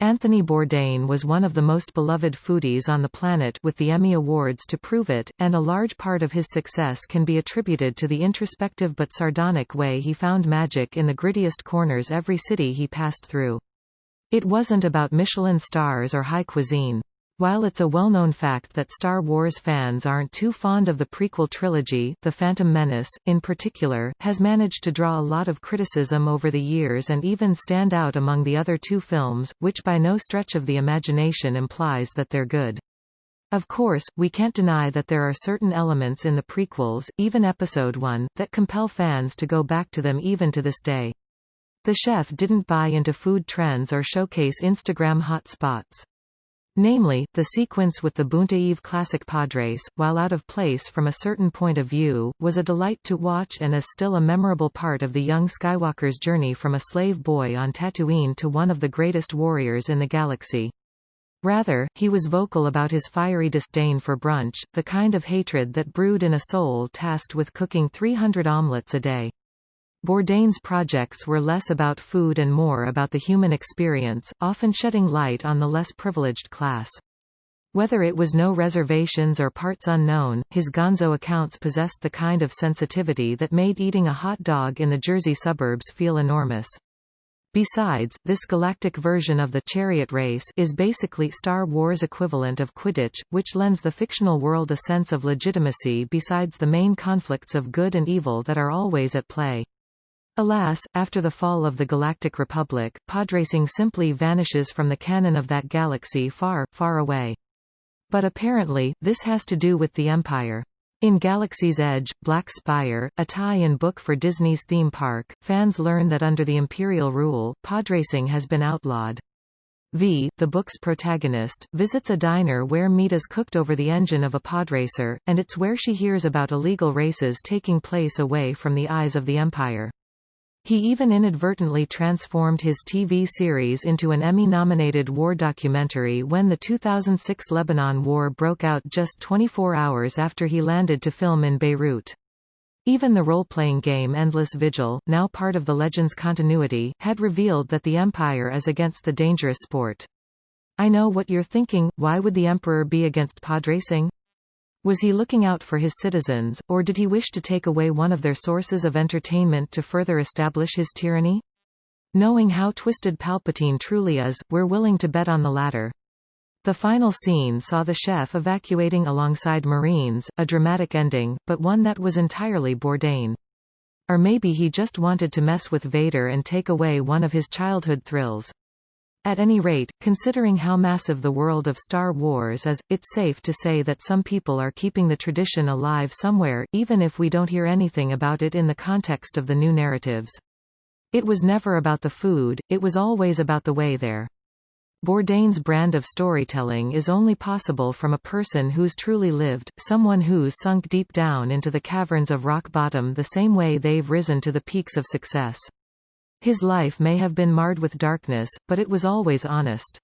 Anthony Bourdain was one of the most beloved foodies on the planet, with the Emmy Awards to prove it, and a large part of his success can be attributed to the introspective but sardonic way he found magic in the grittiest corners every city he passed through. It wasn't about Michelin stars or high cuisine. While it's a well-known fact that Star Wars fans aren't too fond of the prequel trilogy, The Phantom Menace, in particular, has managed to draw a lot of criticism over the years and even stand out among the other two films, which by no stretch of the imagination implies that they're good. Of course, we can't deny that there are certain elements in the prequels, even Episode I, that compel fans to go back to them even to this day. The chef didn't buy into food trends or showcase Instagram hot spots. Namely, the sequence with the Boonta classic Padres, while out of place from a certain point of view, was a delight to watch and is still a memorable part of the young Skywalker's journey from a slave boy on Tatooine to one of the greatest warriors in the galaxy. Rather, he was vocal about his fiery disdain for brunch, the kind of hatred that brewed in a soul tasked with cooking 300 omelets a day. Bourdain's projects were less about food and more about the human experience, often shedding light on the less privileged class. Whether it was No Reservations or Parts Unknown, his gonzo accounts possessed the kind of sensitivity that made eating a hot dog in the Jersey suburbs feel enormous. Besides, this galactic version of the chariot race is basically Star Wars' equivalent of Quidditch, which lends the fictional world a sense of legitimacy besides the main conflicts of good and evil that are always at play. Alas, after the fall of the Galactic Republic, podracing simply vanishes from the canon of that galaxy far, far away. But apparently, this has to do with the Empire. In Galaxy's Edge, Black Spire, a tie-in book for Disney's theme park, fans learn that under the Imperial rule, podracing has been outlawed. V, the book's protagonist, visits a diner where meat is cooked over the engine of a podracer, and it's where she hears about illegal races taking place away from the eyes of the Empire. He even inadvertently transformed his TV series into an Emmy-nominated war documentary when the 2006 Lebanon War broke out just 24 hours after he landed to film in Beirut. Even the role-playing game Endless Vigil, now part of the Legends continuity, had revealed that the Empire is against the dangerous sport. I know what you're thinking, why would the Emperor be against podracing? Was he looking out for his citizens, or did he wish to take away one of their sources of entertainment to further establish his tyranny? Knowing how twisted Palpatine truly is, we're willing to bet on the latter. The final scene saw the chef evacuating alongside Marines, a dramatic ending, but one that was entirely Bourdain. Or maybe he just wanted to mess with Vader and take away one of his childhood thrills. At any rate, considering how massive the world of Star Wars is, it's safe to say that some people are keeping the tradition alive somewhere, even if we don't hear anything about it in the context of the new narratives. It was never about the food, it was always about the way there. Bourdain's brand of storytelling is only possible from a person who's truly lived, someone who's sunk deep down into the caverns of rock bottom the same way they've risen to the peaks of success. His life may have been marred with darkness, but it was always honest.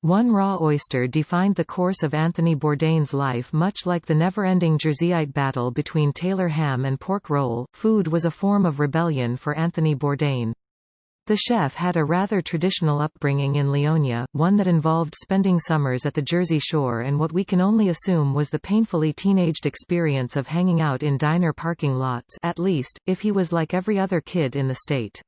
One raw oyster defined the course of Anthony Bourdain's life, much like the never-ending Jerseyite battle between Taylor ham and pork roll. Food was a form of rebellion for Anthony Bourdain. The chef had a rather traditional upbringing in Leonia, one that involved spending summers at the Jersey Shore and what we can only assume was the painfully teenaged experience of hanging out in diner parking lots, at least, if he was like every other kid in the state.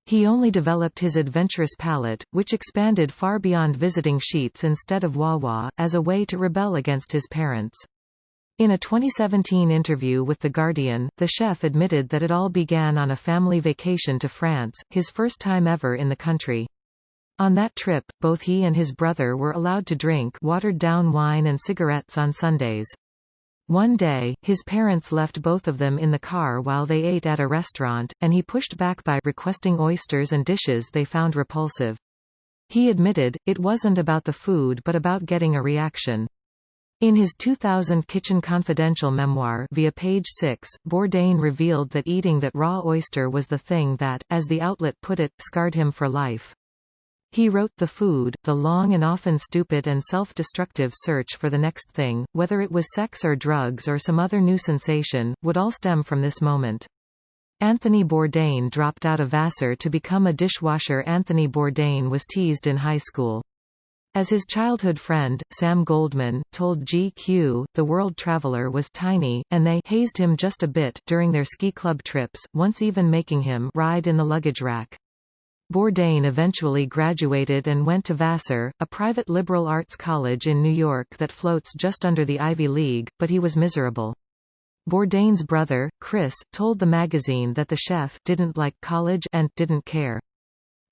He only developed his adventurous palate, which expanded far beyond visiting Sheetz instead of Wawa, as a way to rebel against his parents. In a 2017 interview with The Guardian, the chef admitted that it all began on a family vacation to France, his first time ever in the country. On that trip, both he and his brother were allowed to drink watered-down wine and cigarettes on Sundays. One day, his parents left both of them in the car while they ate at a restaurant, and he pushed back by requesting oysters and dishes they found repulsive. He admitted, it wasn't about the food but about getting a reaction. In his 2000 Kitchen Confidential memoir via Page 6, Bourdain revealed that eating that raw oyster was the thing that, as the outlet put it, scarred him for life. He wrote, the food, the long and often stupid and self-destructive search for the next thing, whether it was sex or drugs or some other new sensation, would all stem from this moment. Anthony Bourdain dropped out of Vassar to become a dishwasher. Anthony Bourdain was teased in high school. As his childhood friend, Sam Goldman, told GQ, the world traveler was tiny, and they hazed him just a bit during their ski club trips, once even making him ride in the luggage rack. Bourdain eventually graduated and went to Vassar, a private liberal arts college in New York that floats just under the Ivy League, but he was miserable. Bourdain's brother, Chris, told the magazine that the chef didn't like college and didn't care.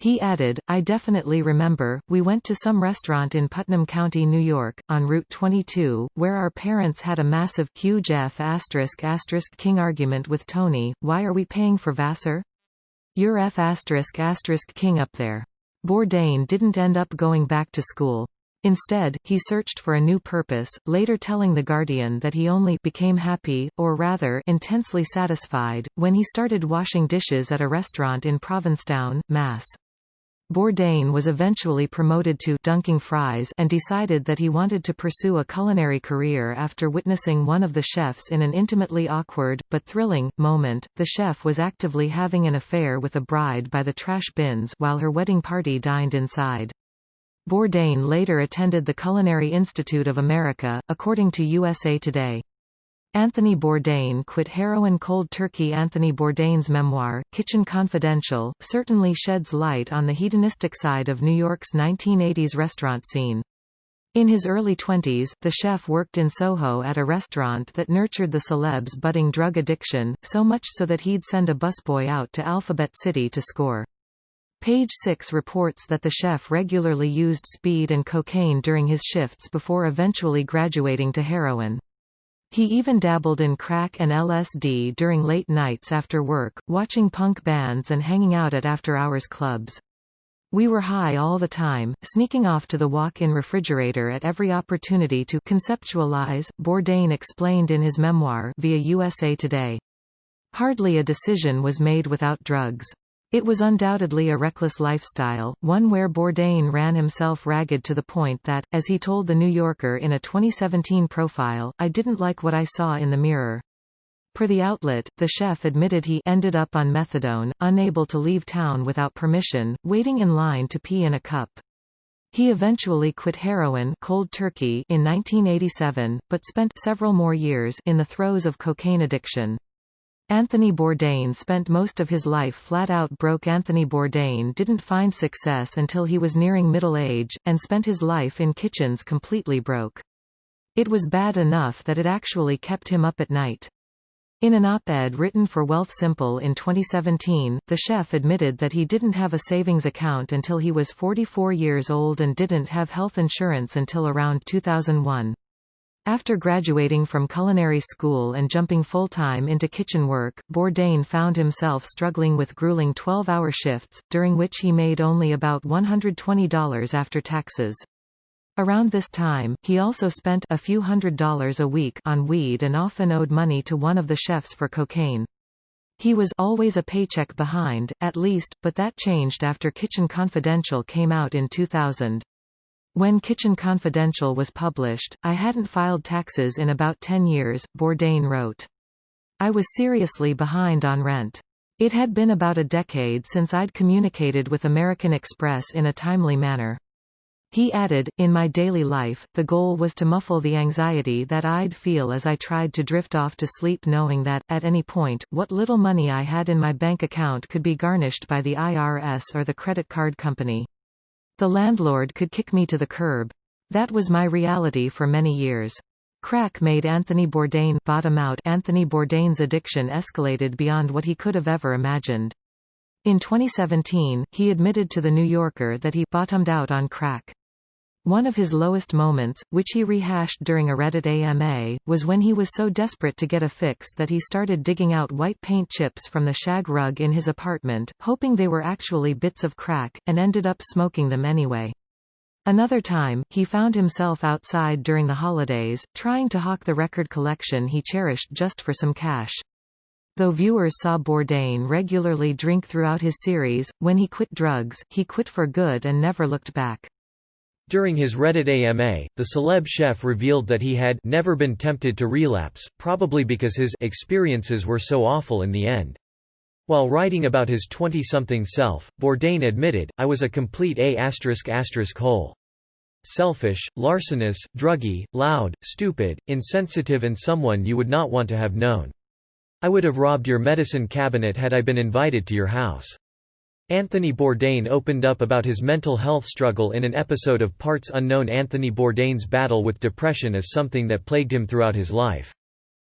He added, "I definitely remember, we went to some restaurant in Putnam County, New York, on Route 22, where our parents had a massive, huge F***king argument with Tony, why are we paying for Vassar? You're F***king up there." Bourdain didn't end up going back to school. Instead, he searched for a new purpose, later telling The Guardian that he only became happy, or rather intensely satisfied, when he started washing dishes at a restaurant in Provincetown, Mass. Bourdain was eventually promoted to dunking fries and decided that he wanted to pursue a culinary career after witnessing one of the chefs in an intimately awkward, but thrilling, moment. The chef was actively having an affair with a bride by the trash bins while her wedding party dined inside. Bourdain later attended the Culinary Institute of America, according to USA Today. Anthony Bourdain quit heroin cold turkey. Anthony Bourdain's memoir, Kitchen Confidential, certainly sheds light on the hedonistic side of New York's 1980s restaurant scene. In his early 20s, the chef worked in Soho at a restaurant that nurtured the celebs' budding drug addiction, so much so that he'd send a busboy out to Alphabet City to score. Page 6 reports that the chef regularly used speed and cocaine during his shifts before eventually graduating to heroin. He even dabbled in crack and LSD during late nights after work, watching punk bands and hanging out at after-hours clubs. "We were high all the time, sneaking off to the walk-in refrigerator at every opportunity to conceptualize," Bourdain explained in his memoir via USA Today. Hardly a decision was made without drugs. It was undoubtedly a reckless lifestyle, one where Bourdain ran himself ragged to the point that, as he told The New Yorker in a 2017 profile, "I didn't like what I saw in the mirror." Per the outlet, the chef admitted he ended up on methadone, unable to leave town without permission, waiting in line to pee in a cup. He eventually quit heroin cold turkey in 1987, but spent several more years in the throes of cocaine addiction. Anthony Bourdain spent most of his life flat-out broke. Anthony Bourdain didn't find success until he was nearing middle age, and spent his life in kitchens completely broke. It was bad enough that it actually kept him up at night. In an op-ed written for Wealthsimple in 2017, the chef admitted that he didn't have a savings account until he was 44 years old and didn't have health insurance until around 2001. After graduating from culinary school and jumping full-time into kitchen work, Bourdain found himself struggling with grueling 12-hour shifts, during which he made only about $120 after taxes. Around this time, he also spent a few $100s a week on weed and often owed money to one of the chefs for cocaine. He was always a paycheck behind, at least, but that changed after Kitchen Confidential came out in 2000. When Kitchen Confidential was published, I hadn't filed taxes in about 10 years, Bourdain wrote. I was seriously behind on rent. It had been about a decade since I'd communicated with American Express in a timely manner. He added, in my daily life, the goal was to muffle the anxiety that I'd feel as I tried to drift off to sleep knowing that, at any point, what little money I had in my bank account could be garnished by the IRS or the credit card company. The landlord could kick me to the curb. That was my reality for many years. Crack made Anthony Bourdain bottom out. Anthony Bourdain's addiction escalated beyond what he could have ever imagined. In 2017, he admitted to The New Yorker that he bottomed out on crack. One of his lowest moments, which he rehashed during a Reddit AMA, was when he was so desperate to get a fix that he started digging out white paint chips from the shag rug in his apartment, hoping they were actually bits of crack, and ended up smoking them anyway. Another time, he found himself outside during the holidays, trying to hawk the record collection he cherished just for some cash. Though viewers saw Bourdain regularly drink throughout his series, when he quit drugs, he quit for good and never looked back. During his Reddit AMA, the celeb chef revealed that he had never been tempted to relapse, probably because his experiences were so awful in the end. While writing about his 20-something self, Bourdain admitted, "I was a complete hole. Selfish, larcenous, druggy, loud, stupid, insensitive and someone you would not want to have known. I would have robbed your medicine cabinet had I been invited to your house." Anthony Bourdain opened up about his mental health struggle in an episode of Parts Unknown. Anthony Bourdain's battle with depression is something that plagued him throughout his life.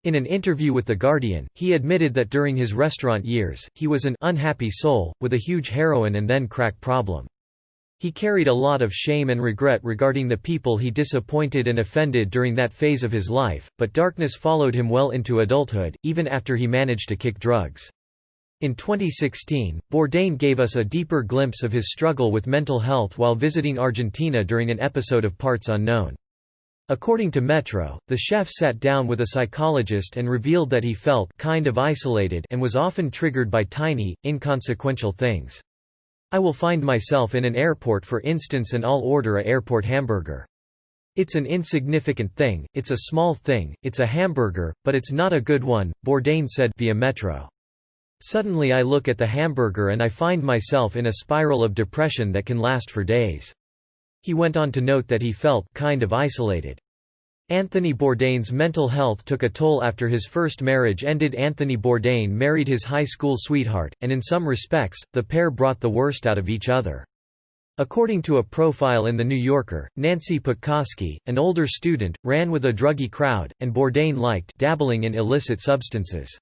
In an interview with The Guardian, he admitted that during his restaurant years, he was an unhappy soul, with a huge heroin and then crack problem. He carried a lot of shame and regret regarding the people he disappointed and offended during that phase of his life, but darkness followed him well into adulthood, even after he managed to kick drugs. In 2016, Bourdain gave us a deeper glimpse of his struggle with mental health while visiting Argentina during an episode of Parts Unknown. According to Metro, the chef sat down with a psychologist and revealed that he felt kind of isolated and was often triggered by tiny, inconsequential things. "I will find myself in an airport for instance and I'll order a airport hamburger. It's an insignificant thing, it's a small thing, it's a hamburger, but it's not a good one," Bourdain said via Metro. "Suddenly I look at the hamburger and I find myself in a spiral of depression that can last for days." He went on to note that he felt kind of isolated. Anthony Bourdain's mental health took a toll after his first marriage ended. Anthony Bourdain married his high school sweetheart, and in some respects, the pair brought the worst out of each other. According to a profile in The New Yorker, Nancy Putkoski, an older student, ran with a druggy crowd, and Bourdain liked dabbling in illicit substances.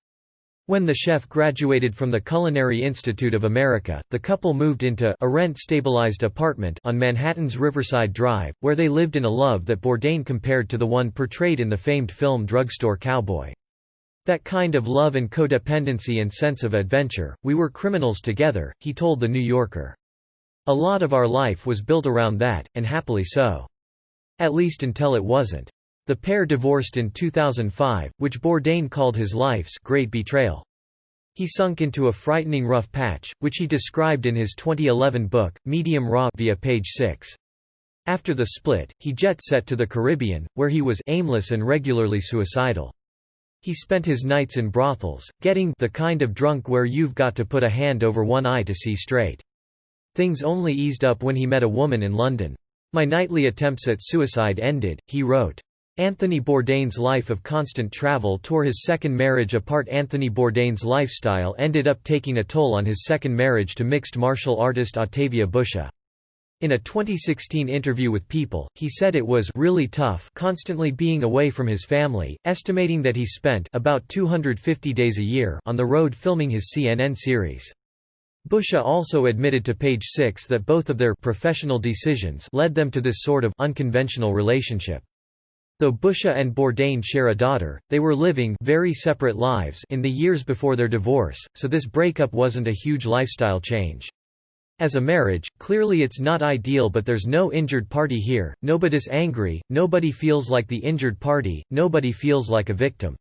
When the chef graduated from the Culinary Institute of America, the couple moved into a rent-stabilized apartment on Manhattan's Riverside Drive, where they lived in a love that Bourdain compared to the one portrayed in the famed film Drugstore Cowboy. "That kind of love and codependency and sense of adventure, we were criminals together," he told The New Yorker. "A lot of our life was built around that, and happily so. At least until it wasn't." The pair divorced in 2005, which Bourdain called his life's great betrayal. He sunk into a frightening rough patch, which he described in his 2011 book, Medium Raw, via Page Six. After the split, he jet-set to the Caribbean, where he was aimless and regularly suicidal. He spent his nights in brothels, getting the kind of drunk where you've got to put a hand over one eye to see straight. Things only eased up when he met a woman in London. "My nightly attempts at suicide ended," he wrote. Anthony Bourdain's life of constant travel tore his second marriage apart. Anthony Bourdain's lifestyle ended up taking a toll on his second marriage to mixed martial artist Octavia Busha. In a 2016 interview with People, he said it was really tough constantly being away from his family, estimating that he spent about 250 days a year on the road filming his CNN series. Busha also admitted to Page Six that both of their professional decisions led them to this sort of unconventional relationship. Though Busha and Bourdain share a daughter, they were living very separate lives in the years before their divorce, so this breakup wasn't a huge lifestyle change. "As a marriage, clearly it's not ideal, but there's no injured party here, nobody's angry, nobody feels like the injured party, nobody feels like a victim.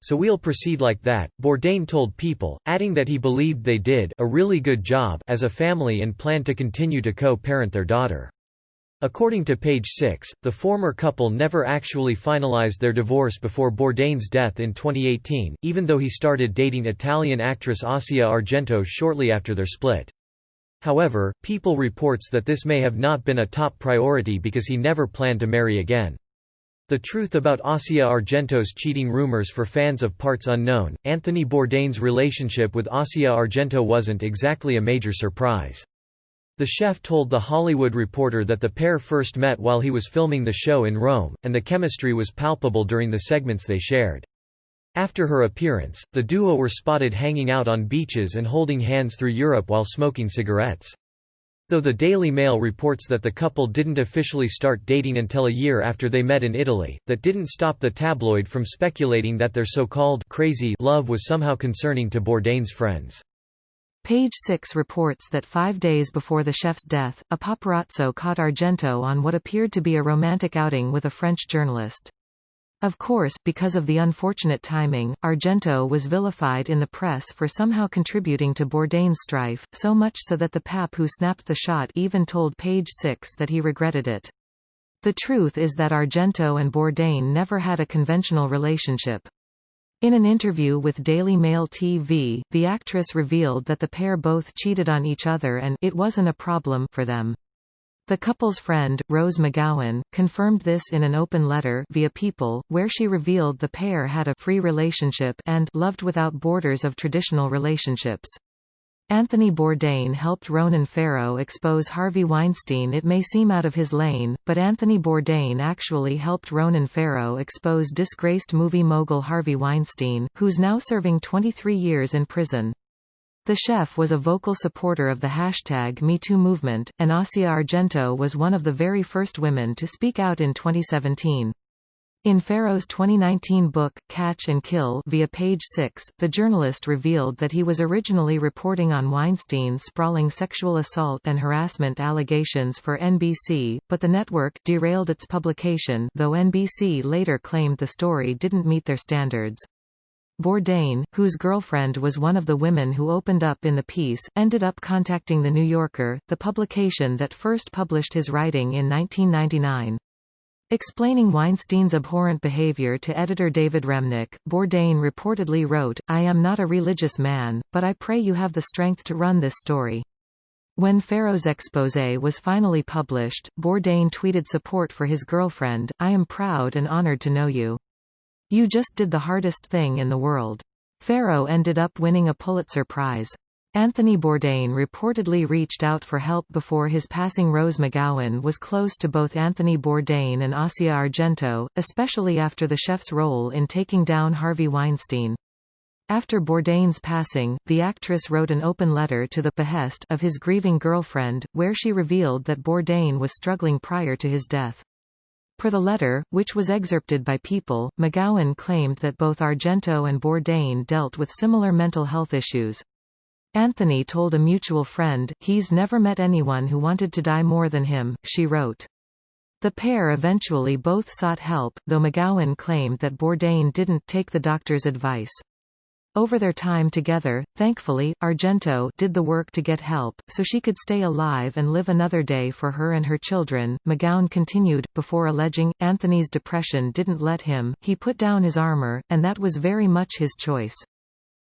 So we'll proceed like that," Bourdain told People, adding that he believed they did a really good job as a family and planned to continue to co-parent their daughter. According to Page Six, the former couple never actually finalized their divorce before Bourdain's death in 2018, even though he started dating Italian actress Asia Argento shortly after their split. However, People reports that this may have not been a top priority because he never planned to marry again. The truth about Asia Argento's cheating rumors for fans of Parts Unknown, Anthony Bourdain's relationship with Asia Argento wasn't exactly a major surprise. The chef told The Hollywood Reporter that the pair first met while he was filming the show in Rome, and the chemistry was palpable during the segments they shared. After her appearance, the duo were spotted hanging out on beaches and holding hands through Europe while smoking cigarettes. Though the Daily Mail reports that the couple didn't officially start dating until a year after they met in Italy, that didn't stop the tabloid from speculating that their so-called crazy love was somehow concerning to Bourdain's friends. Page Six reports that 5 days before the chef's death, a paparazzo caught Argento on what appeared to be a romantic outing with a French journalist. Of course, because of the unfortunate timing, Argento was vilified in the press for somehow contributing to Bourdain's strife, so much so that the pap who snapped the shot even told Page Six that he regretted it. The truth is that Argento and Bourdain never had a conventional relationship. In an interview with Daily Mail TV, the actress revealed that the pair both cheated on each other and it wasn't a problem for them. The couple's friend, Rose McGowan, confirmed this in an open letter via People, where she revealed the pair had a free relationship and loved without borders of traditional relationships. Anthony Bourdain helped Ronan Farrow expose Harvey Weinstein. It may seem out of his lane, but Anthony Bourdain actually helped Ronan Farrow expose disgraced movie mogul Harvey Weinstein, who's now serving 23 years in prison. The chef was a vocal supporter of the #MeToo movement, and Asia Argento was one of the very first women to speak out in 2017. In Farrow's 2019 book, Catch and Kill via Page 6, the journalist revealed that he was originally reporting on Weinstein's sprawling sexual assault and harassment allegations for NBC, but the network derailed its publication, though NBC later claimed the story didn't meet their standards. Bourdain, whose girlfriend was one of the women who opened up in the piece, ended up contacting The New Yorker, the publication that first published his writing in 1999. Explaining Weinstein's abhorrent behavior to editor David Remnick, Bourdain reportedly wrote, "I am not a religious man, but I pray you have the strength to run this story." When Farrow's exposé was finally published, Bourdain tweeted support for his girlfriend, "I am proud and honored to know you. You just did the hardest thing in the world." Farrow ended up winning a Pulitzer Prize. Anthony Bourdain reportedly reached out for help before his passing. Rose McGowan was close to both Anthony Bourdain and Asia Argento, especially after the chef's role in taking down Harvey Weinstein. After Bourdain's passing, the actress wrote an open letter to the behest of his grieving girlfriend, where she revealed that Bourdain was struggling prior to his death. Per the letter, which was excerpted by People, McGowan claimed that both Argento and Bourdain dealt with similar mental health issues. Anthony told a mutual friend, "He's never met anyone who wanted to die more than him," she wrote. The pair eventually both sought help, though McGowan claimed that Bourdain didn't take the doctor's advice. Over their time together, thankfully, Argento did the work to get help, so she could stay alive and live another day for her and her children. McGowan continued, before alleging, Anthony's depression didn't let him, he put down his armor, and that was very much his choice.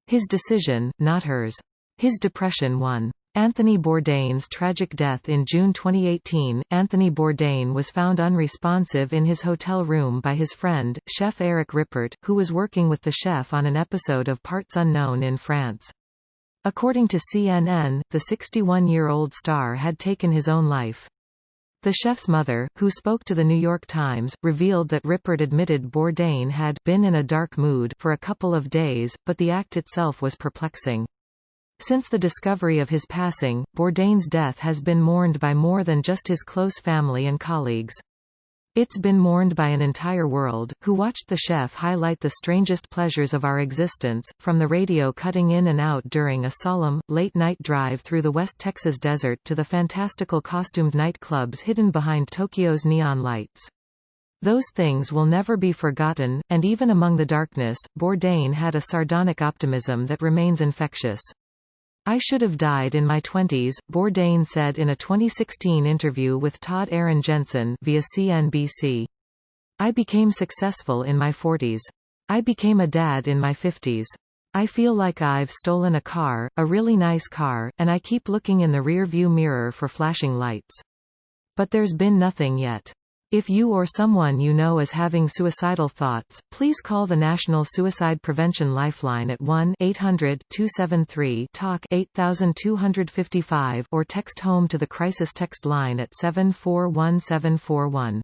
His decision, not hers. His depression won. Anthony Bourdain's tragic death in June 2018. Anthony Bourdain was found unresponsive in his hotel room by his friend, chef Eric Rippert, who was working with the chef on an episode of Parts Unknown in France. According to CNN, the 61-year-old star had taken his own life. The chef's mother, who spoke to The New York Times, revealed that Rippert admitted Bourdain had been in a dark mood for a couple of days, but the act itself was perplexing. Since the discovery of his passing, Bourdain's death has been mourned by more than just his close family and colleagues. It's been mourned by an entire world, who watched the chef highlight the strangest pleasures of our existence, from the radio cutting in and out during a solemn, late-night drive through the West Texas desert to the fantastical costumed nightclubs hidden behind Tokyo's neon lights. Those things will never be forgotten, and even among the darkness, Bourdain had a sardonic optimism that remains infectious. "I should have died in my 20s, Bourdain said in a 2016 interview with Todd Aaron Jensen via CNBC. "I became successful in my 40s. I became a dad in my 50s. I feel like I've stolen a car, a really nice car, and I keep looking in the rear-view mirror for flashing lights. But there's been nothing yet. If you or someone you know is having suicidal thoughts, please call the National Suicide Prevention Lifeline at 1-800-273-TALK 8255 or text HOME to the crisis text line at 741741.